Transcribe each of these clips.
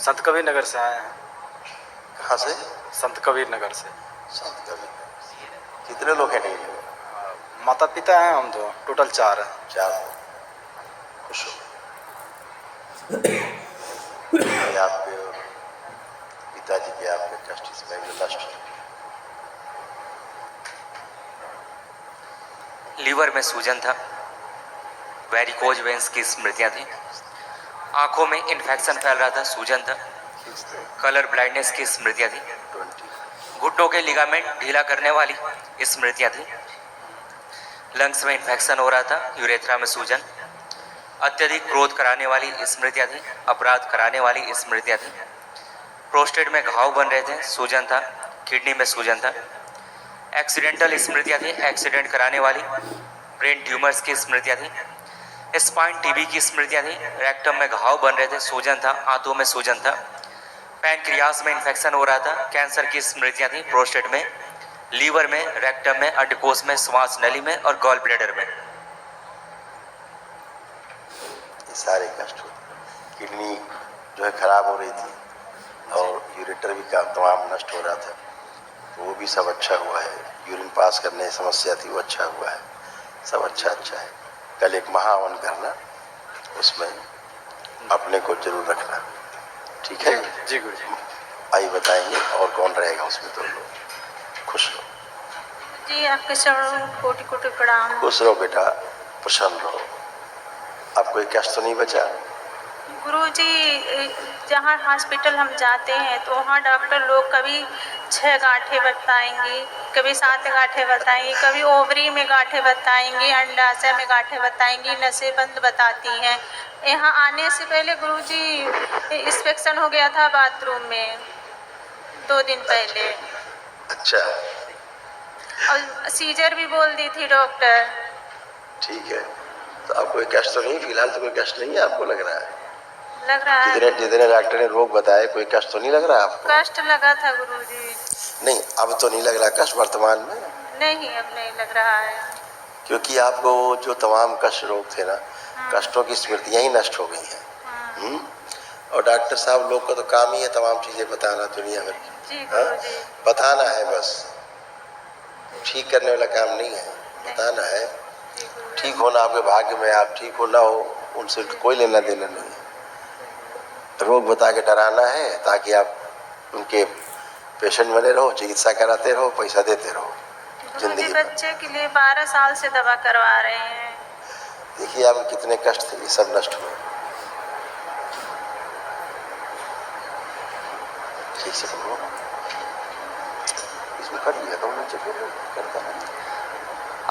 संत कबीर नगर से आए हैं। कहाँ से? संत कबीर नगर से। संत कबीर नगर। कितने लोग हैं टीम में? माता पिता हैं हम दो, टोटल 4 हैं। 4। खुश हो ये आपके पिताजी के आपके कष्ट इसमें नष्ट। लीवर में सूजन था, वेरिकोज वेंस की स्मृतियां थी, आंखों में इन्फेक्शन फैल रहा था, सूजन था, कलर ब्लाइंडनेस की स्मृतियां थी, घुटनों के लिगामेंट ढीला करने वाली स्मृतियां थी, लंग्स में इन्फेक्शन हो रहा था, यूरेथ्रा में सूजन, अत्यधिक क्रोध कराने वाली स्मृतियां थी, अपराध कराने वाली स्मृतियां थी, प्रोस्टेट में घाव बन रहे थे, सूजन था, किडनी में सूजन था, एक्सीडेंटल स्मृतियां थी, एक्सीडेंट कराने वाली, ब्रेन ट्यूमर्स की स्मृतियां थी, स्पाइन टीबी की स्मृतियां थी, रेक्टम में घाव बन रहे थे, सूजन था, आंतों में सूजन था, पैनक्रियास में इन्फेक्शन हो रहा था, कैंसर की स्मृतियां थी, प्रोस्टेट में, लीवर में, रेक्टम में, अंडकोश में, श्वास नली में और गॉल ब्लैडर में। ये सारे कष्ट होते। किडनी जो है खराब हो रही थी और यूरेटर भी का तमाम नष्ट हो रहा था, तो वो भी सब अच्छा हुआ है। यूरिन पास करने की समस्या थी, वो अच्छा हुआ है। सब अच्छा है। कल एक महावन करना, उसमें अपने को जरूर रखना, ठीक है? जी गुरु जी। आइए बताएंगे और कौन रहेगा उसमें, तो लोग खुश रहो जी। आपके चरणों कोटि कोटि प्रणाम। खुश रहो बेटा, प्रसन्न रहो। आपको एक कष्ट तो नहीं बचा? गुरुजी, जहाँ हॉस्पिटल हम जाते हैं तो वहाँ डॉक्टर लोग कभी 6 गांठें बताएंगे, कभी 7 गांठें बताएंगी, कभी ओवरी में गांठें बताएंगी, अंडाशय में गांठें बताएंगी, नसेबंद बताती हैं। यहाँ आने से पहले गुरुजी इंस्पेक्शन हो गया था बाथरूम में 2 दिन पहले। अच्छा। और सीजर भी बोल दी थी डॉक्टर। ठीक है, तो आपको कोई कष्ट तो नहीं? फिलहाल तो कोई कष्ट नहीं है आपको, लग रहा है? लग रहा है। जितने डॉक्टर ने रोग बताए, कोई कष्ट तो नहीं लग रहा है आपको? कष्ट लगा था गुरुजी। नहीं, अब तो नहीं लग रहा कष्ट वर्तमान में? नहीं, अब नहीं लग रहा है। क्योंकि आपको जो तमाम कष्ट रोग थे ना, कष्टों की स्मृतियां ही नष्ट हो गई हैं। और डॉक्टर साहब लोग का तो काम ही है तमाम चीजें बताना दुनिया भर की। बताना है बस, ठीक करने वाला काम नहीं है, बताना है। ठीक होना आपके भाग्य में, आप ठीक हो ना हो उनसे कोई लेना देना नहीं है। रोग बता के डराना है ताकि आप उनके पेशेंट बने रहो, चिकित्सा कराते रहो, पैसा देते रहो जिंदगी। बच्चे के लिए 12 साल से दवा करवा रहे हैं। देखिए आप कितने कष्ट थे, ये सब नष्ट हुए। ठीक से बोलो, इसमें कर लिया तो नीचे करता है।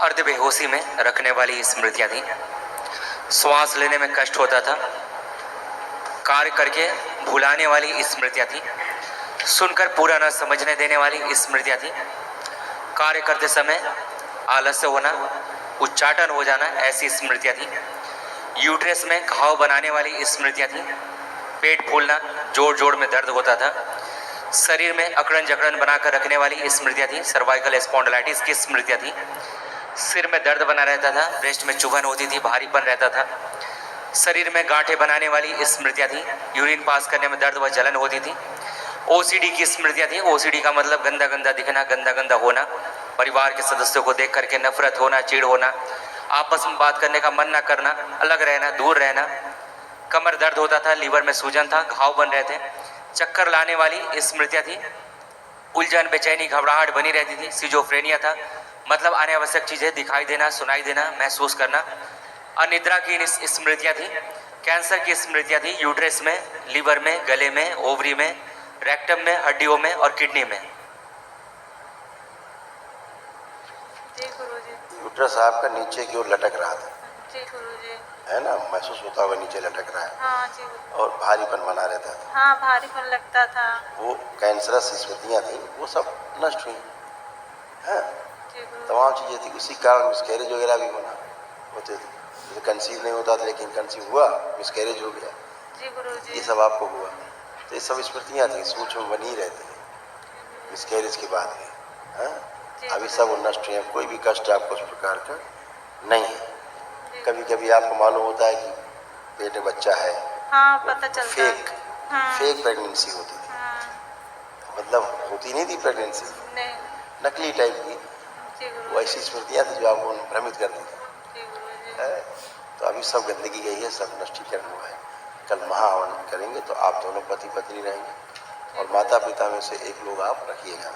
अर्ध बेहोशी में रखने वाली स्मृतियां थी, श्वास लेने में कष्ट होता था, कार्य करके भुलाने वाली स्मृतियां थी, सुनकर पूरा न समझने देने वाली स्मृतियां थी, कार्य करते समय आलस्य होना, उच्चाटन हो जाना, ऐसी स्मृतियां थी, यूट्रस में घाव बनाने वाली स्मृतियां थी, पेट फूलना, जोड़ जोड़ में दर्द होता था, शरीर में अकड़न जकड़न बनाकर रखने वाली स्मृतियां थी, सर्वाइकल स्पॉन्डिलाइटिस की स्मृतियां थी, सिर में दर्द बना रहता था, ब्रेस्ट में चुभन होती थी, भारीपन रहता था, शरीर में गांठें बनाने वाली स्मृतियां थी, यूरिन पास करने में दर्द व जलन होती थी, ओसीडी की स्मृतियां थी। ओसीडी का मतलब गंदा गंदा दिखना, गंदा गंदा होना, परिवार के सदस्यों को देख करके नफरत होना, चिढ़ होना, आपस में बात करने का मन न करना, अलग रहना, दूर रहना, कमर दर्द होता था, लीवर में सूजन था, घाव बन रहे थे, चक्कर लाने वाली स्मृतियां थी, उलझन, बेचैनी, घबराहट बनी रहती थी, सिजोफ्रेनिया था, मतलब अनावश्यक चीजें दिखाई देना, सुनाई देना, महसूस करना, अनिद्रा की स्मृतियां थी, कैंसर की स्मृतियां थी, यूट्रस में, लीवर में, गले में, ओवरी में, रेक्टम में, हड्डियों में और किडनी में। जी गुरुजी। यूट्रस आपका नीचे की ओर लटक रहा था। जी गुरुजी। है ना, महसूस होता होगा नीचे लटक रहा है। हाँ जी। और भारीपन बना रहता था। हाँ, भारीपन लगता था। वो कैंसरस स्मृतियां थी, वो सब नष्ट हुई। हाँ, जी तमाम चीजें थी, उसी कारण मिसकैरेज वगैरह भी होना होते थे। तो कंसीव नहीं होता था, लेकिन कंसीव हुआ, मिसकैरेज हो गया। जी गुरुजी। ये सब आपको हुआ, तो ये सब स्मृतियां थी, सूक्ष्म बनी रहती है मिसकैरेज के बाद में। हाँ, अभी सब वो नष्ट हुए, कोई भी कष्ट आपको उस प्रकार का नहीं है। कभी कभी आपको मालूम होता है कि पेट में बच्चा है, हाँ, पता चलता फेक फेक प्रेगनेंसी होती थी, मतलब होती नहीं थी प्रेगनेंसी, नहीं। नकली टाइप की। जी गुरु वो ऐसी स्मृतियाँ थी जो आपको भ्रमित करती थी। जी गुरु जी। है? तो अभी सब गंदगी गई है, सब नष्टीकरण हुआ है। कल महाहवन करेंगे तो आप दोनों पति पत्नी रहेंगे, और माता पिता में से एक लोग आप रखिएगा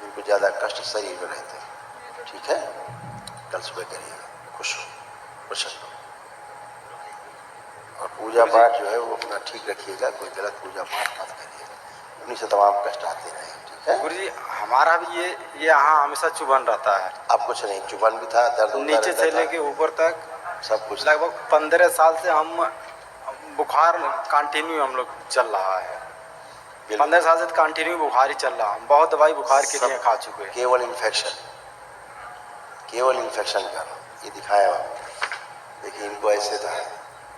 जिनको ज़्यादा कष्ट शरीर में रहते हैं, ठीक है? कल सुबह करिएगा, खुश हो, प्रसन्न हो, और पूजा पाठ जो है वो अपना ठीक रखिएगा, कोई गलत पूजा पाठ मत करिएगा, उन्हीं से तमाम कष्ट आते रहे, ठीक है? गुरु जी हमारा भी ये यहाँ हमेशा चुभन रहता है, अब कुछ नहीं, चुभन भी था, दर्द होता नीचे रहता से था, लेके ऊपर तक सब कुछ। लगभग 15 साल से हम बुखार कंटिन्यू हम लोग चल रहा है। 15 साल से कंटिन्यू बुखार ही चल रहा है। बहुत दवाई बुखार के लिए खा चुके हैं। केवल इन्फेक्शन का ये दिखाया हुआ। देखिए इनको ऐसे था,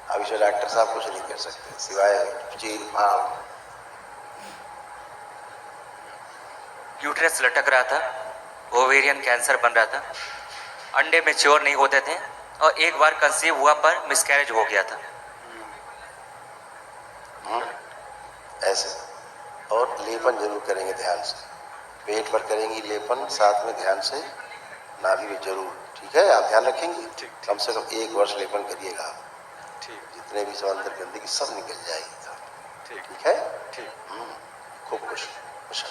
अब इसमें डॉक्टर साहब कुछ नहीं कर सकते सिवाय चीर फाड़। यूट्रस लटक रहा था, ओवेरियन कैंसर बन रहा था, अंडे मैच्योर नहीं होते थे, और एक बार कंसीव हुआ पर मिसकैरेज हो गया था। ऐसे, और लेपन जरूर करेंगे ध्यान से, पेट पर करेंगी लेपन, साथ में ध्यान से नाभि में जरूर, ठीक है? आप ध्यान रखेंगे, कम से कम 1 वर्ष लेपन करिएगा, ठीक जितने भी अंदर गंदगी सब निकल जाएगी, ठीक ठीक है? ठीक। खूब खुश खुश।